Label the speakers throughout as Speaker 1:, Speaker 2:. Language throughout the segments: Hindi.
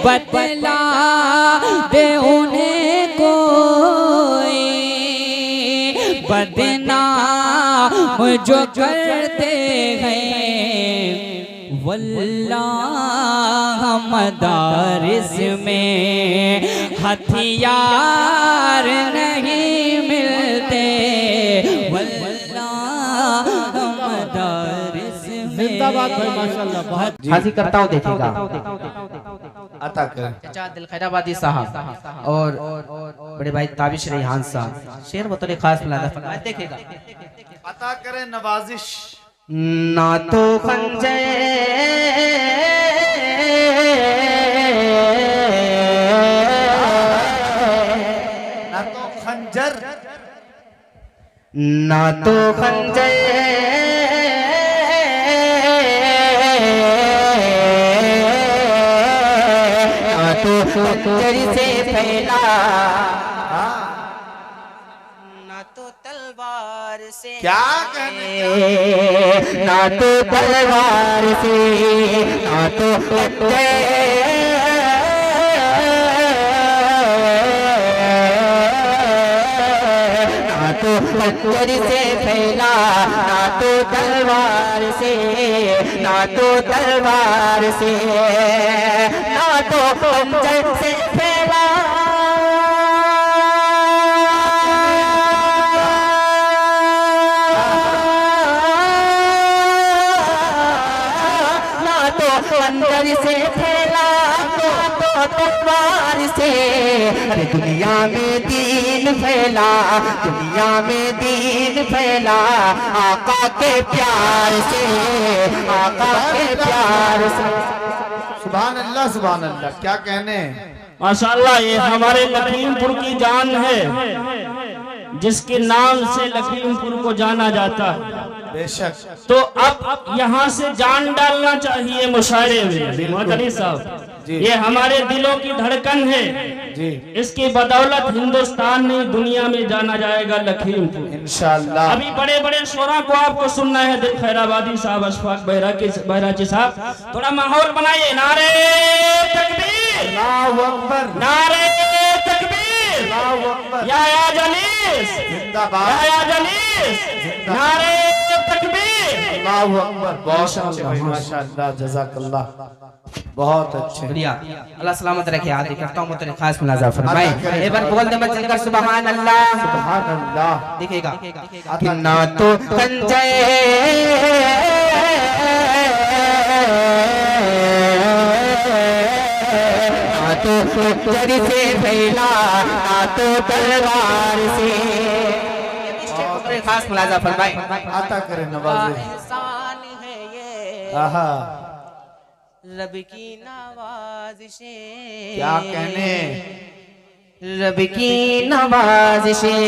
Speaker 1: बतला दे उन्हें कोई बदनाम जो करते हैं वल्लाह मदारिस में हथियार नहीं मिलते वल्लाह मदारिस में।
Speaker 2: जिंदाबाद भाई माशाल्लाह।
Speaker 3: हाजिर करता हूँ देखिएगा
Speaker 2: अता कर
Speaker 3: चाचा दिल खैराबादी साहब और बड़े भाई ताबिश रेहान साहब शेर बतौर खास मिलादा फरमाए देखिएगा।
Speaker 2: अता करें नवाजिश।
Speaker 3: ना तो खंजर
Speaker 2: ना तो खंजर
Speaker 3: ना तो खंजर ना तो खंजर से फैला ना तो तलवार से
Speaker 2: क्या कहने
Speaker 3: ना तो तलवार से ना तो ना तो पत्थर से फैला ना तो तलवार से ना तो तलवार से ना तो पंजर से फैला अंदर से फैला तो तलवार से। अरे दुनिया में दीन फैला दुनिया में दीन फैला आका के प्यार से आका के प्यार से।
Speaker 2: सुभान अल्लाह क्या कहने।
Speaker 4: माशाल्लाह ये हमारे लखीमपुर की जान है जिसके नाम से लखीमपुर को जाना जाता है।
Speaker 2: बेशक
Speaker 4: तो अब यहाँ से जान डालना चाहिए मुशायरे में मोहतरम साहब। ये हमारे दिलों की धड़कन है
Speaker 2: जी।
Speaker 4: इसकी बदौलत हिंदुस्तान नहीं दुनिया में जाना जाएगा लखीमपुर
Speaker 2: इंशाअल्लाह।
Speaker 4: अभी बड़े बड़े शोरा को आपको सुनना है दिल खैराबादी साहब अशफाक बहराची साहब थोड़ा माहौल बनाइए। नारे तकबीर
Speaker 2: अल्लाहु अकबर
Speaker 4: नारे तकबीर
Speaker 2: अल्लाहु अकबर
Speaker 4: या जलीस
Speaker 2: जिंदाबाद
Speaker 4: या जलीस नारे तकबीर
Speaker 2: अल्लाहु अकबर। बहुत अच्छे भाई माशाअल्लाह जज़ाकल्लाह बहुत अच्छे।
Speaker 3: बढ़िया अल्लाह सलामत रखे। आदि करता हूँ मुझे खास मुलाजा फरमाए एक बार बोल दे मत कर सुभान अल्लाह
Speaker 2: सुभान अल्लाह।
Speaker 3: दिखेगा कि ना तो खंजर ना तो खंजर से फैला ना तो तलवार से। खास मुलाजा फरमाए
Speaker 2: अता करें नवाजिश।
Speaker 3: एहसान है ये
Speaker 2: आहा
Speaker 3: रब की नवाज़िशें
Speaker 2: क्या कहने।
Speaker 3: रब की नवाज़िशें।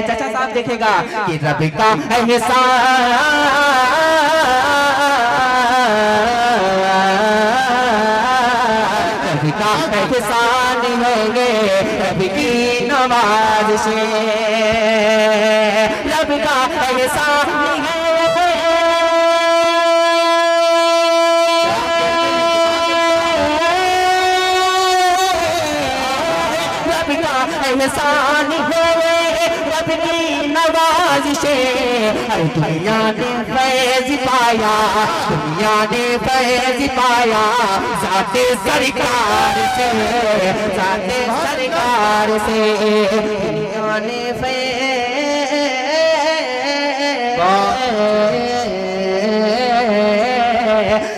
Speaker 3: चाचा साहब देखेगा कि रब का एहसान रब का एहसान होंगे रब की नवाज़िशें रब का एहसान है। एहसान होवे रब की नवाज़िशें। हर दुनिया ने फैज़ पाया दुनिया ने फैज़ पाया ज़ाते सरकार से ज़ाते सरकार से। दुनिया ने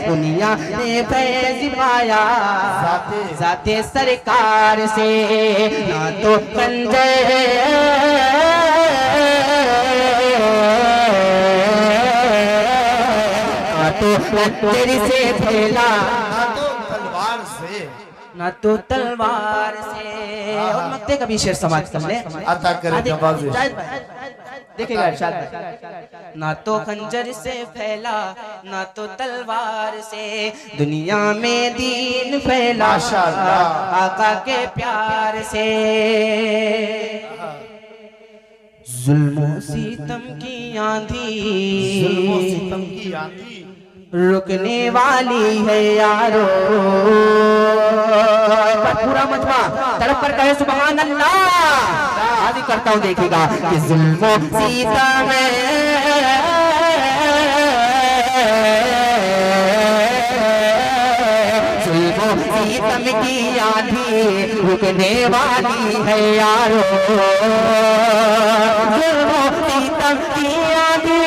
Speaker 3: दुनिया ने फैज़ पाया ज़ाते सरकार से। ना तो खंजर ना तो खंजर से फैला
Speaker 2: ना तो तलवार से
Speaker 3: ना तो तलवार से। और मक्ते का भी शेर समाज कर ले
Speaker 2: अता करें नवाजिश।
Speaker 3: देखेगा इरशाद ना तो खंजर से फैला ना तो तलवार से दुनिया में दीन फैला
Speaker 2: माशाअल्लाह
Speaker 3: आका के प्यार से। जुल्म सितम की आंधी
Speaker 2: जुल्म सितम की आंधी
Speaker 3: रुकने वाली है यारो तड़प कर कहे सुभान अल्लाह। आदि करता हूँ देखिएगा कि जुल्मों सीता में सीतम की आंधी रुकने वाली है यारो, सीतम की आंधी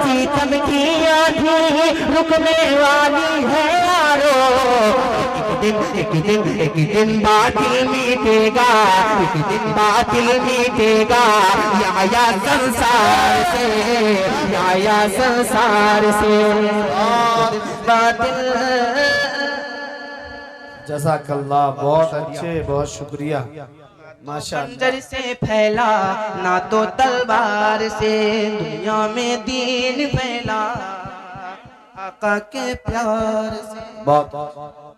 Speaker 3: सीतम की आंधी रुकने वाली है यारो। एक दिन बातिल मिटेगा, एक दिन बातिल मिटेगा, या संसार से, या संसार से बातिल।
Speaker 2: जज़ाकल्लाह, बहुत अच्छे, बहुत शुक्रिया माशाअल्लाह।
Speaker 3: खंजर से फैला ना तो तलवार से, दुनिया में दीन फैला आका के प्यार से।
Speaker 2: बहुत